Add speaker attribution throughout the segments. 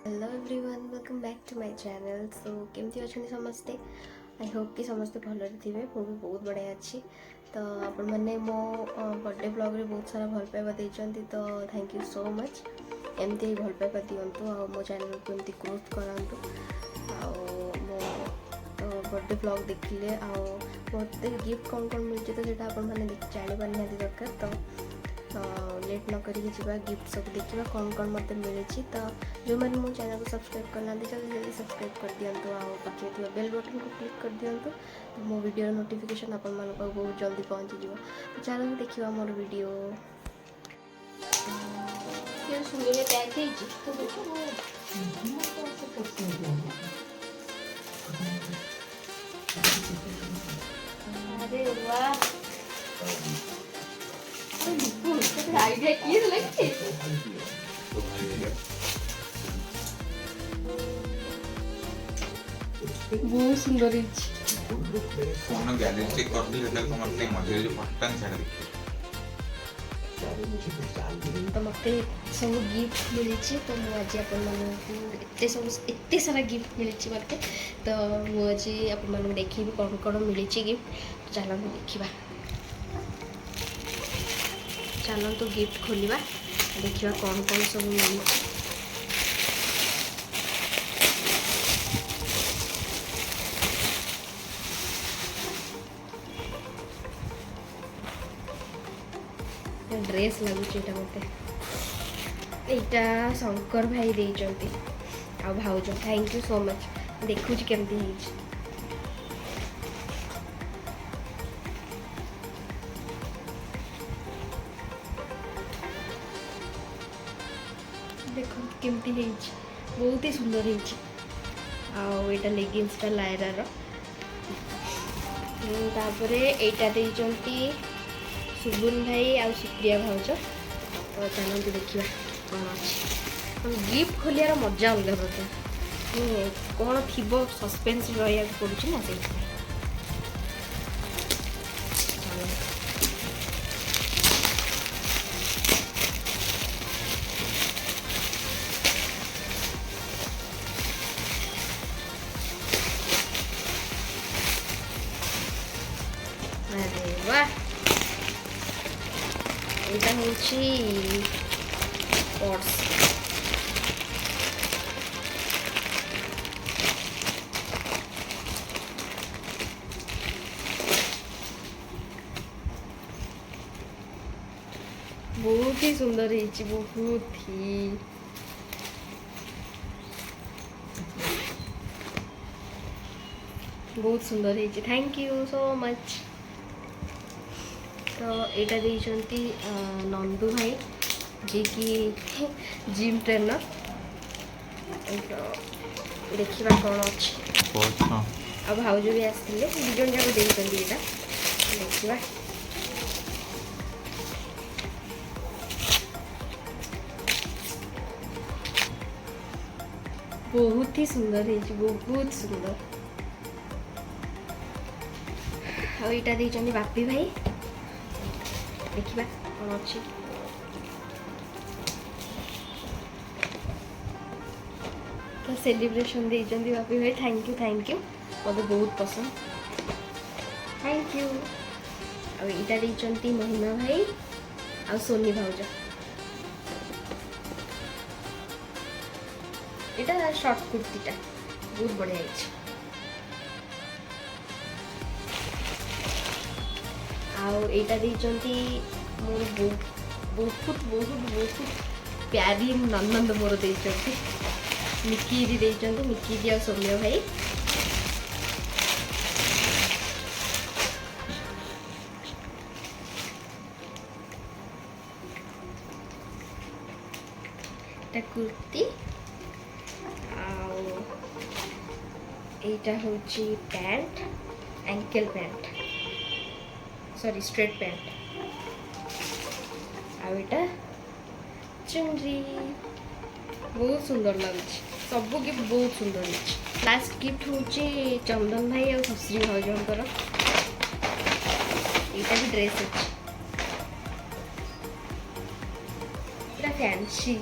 Speaker 1: Hello everyone welcome back to my channel. So केमती अच्छा समस्ते आई होप कि समस्ते भलरे थे। मु भी बहुत बढ़िया अच्छी। तो आपण मैंने मो बर्थडे ब्लॉग रे बहुत सारा भल पाइबा देइचंती, तो थैंक यू सो मच। एमती भल पाइबा दिंतु आ मो चैनल को एमती ग्रोथ करांतु। आ मो बर्थडे ब्लॉग देखिले आ मते गिफ्ट कौन कौन मिलचे तो सेटा आपण माने जानि पार निहाती दरकार। तो लेट न करिके जीवा गिफ्ट सब देखा कौन कौन मत मिली। तो जो मैंने मो चैनल को सब्सक्राइब करना जल्दी जल्दी सब्सक्राइब कर दिंतु। पाखे थी बेल बटन को क्लिक कर दिंतु। तो मो वीडियो नोटिफिकेशन आपण मान बहुत जल्दी पहुँची जाव। तो चलो देखा मोर वीडियो। सुंदर पैक अरे वाह आइडिया किए लगे बहुत सुंदर
Speaker 2: फोन गैलरी चेक कर दी એટલે તમારે તે મજે જે પટન છાડી દે
Speaker 1: तो मत सब गिफ्ट मिली। तो मुझे एत सारा गिफ्ट मिली मत। तो मुझे आप देखी कौन कौन मिली गिफ्ट। चलो देखा चलो तो गिफ्ट खोलिबा देखिबा कौन कौन सब मिली। ड्रेस लगुच मत यहाँ शंकर भाई देइचंती आ भाउज थैंक यू सो मच। देखुच केमती देखो केमती बहुत ही सुंदर आटा लेगिंग्सटा लायरार। यहाँ देइचंती सुबुन भाई आ सुप्रिया भाउज। तो चलते देखा कौन अच्छे गिफ्ट खोलियार मजा अलग प्रकार कौन थी सस्पेन्स रहा पड़ू ना से। अरे वाह এটা হচ্ছে पर्स। बहुत ही सुंदर है बहुत ही बहुत सुंदर है। Thank you so much. तो यहाँ देइचंती नंदू भाई जी की जिम ट्रेनर। तो देखा कौन अच्छे आ भाउज भी आसते दुजन जाक देइचंती यहाँ देखा। बहुत ही सुंदर है बहुत सुंदर। आ यहाँ देइचंती बापी भाई देखा कौन अच्छी। तो सेलिब्रेशन देइचंती बापी भाई थैंक यू मत बहुत पसंद थैंक यू। आ यहाँ देइचंती महिमा भाई आ सोनी भाउज। यहाँ शॉर्ट कुर्तीटा बहुत बढ़िया है। आईटा देइचंती मोर बहुत बहुत बहुत प्यारी ननंद मोर देइचंती मिकी दी देइचंती मिकी दी आ सौम्य भाई। कुर्ती आईटा होची pant ankle pant sorry straight pant आईटा चुनरी बहुत सुंदर लगुच। सब गिफ्ट बहुत सुंदर है। लास्ट गिफ्ट होची चंदन भाई और सश्री भाउजंकर। यहाँ भी ड्रेस अच्छी फैंसी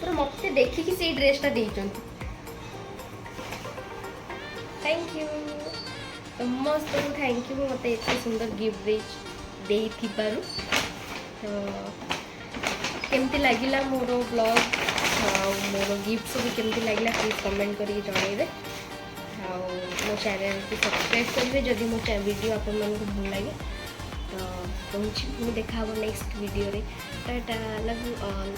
Speaker 1: पूरा मत देखिकी से ड्रेसटा देचन थैंक यू समस्त थैंक यू मत एत सुंदर गिफ्ट दे केमती लगिला मोर ब्लॉग मोर गिफ्ट सब केमती लगिला प्लीज कमेंट करके जनइबे मो चैनल को सब्सक्राइब करेंगे जदि मो वीडियो आपण मानक भल लगे तो कहूँ पुणी देखा नेक्स्ट वीडियो रे टाटा लव यू ऑल।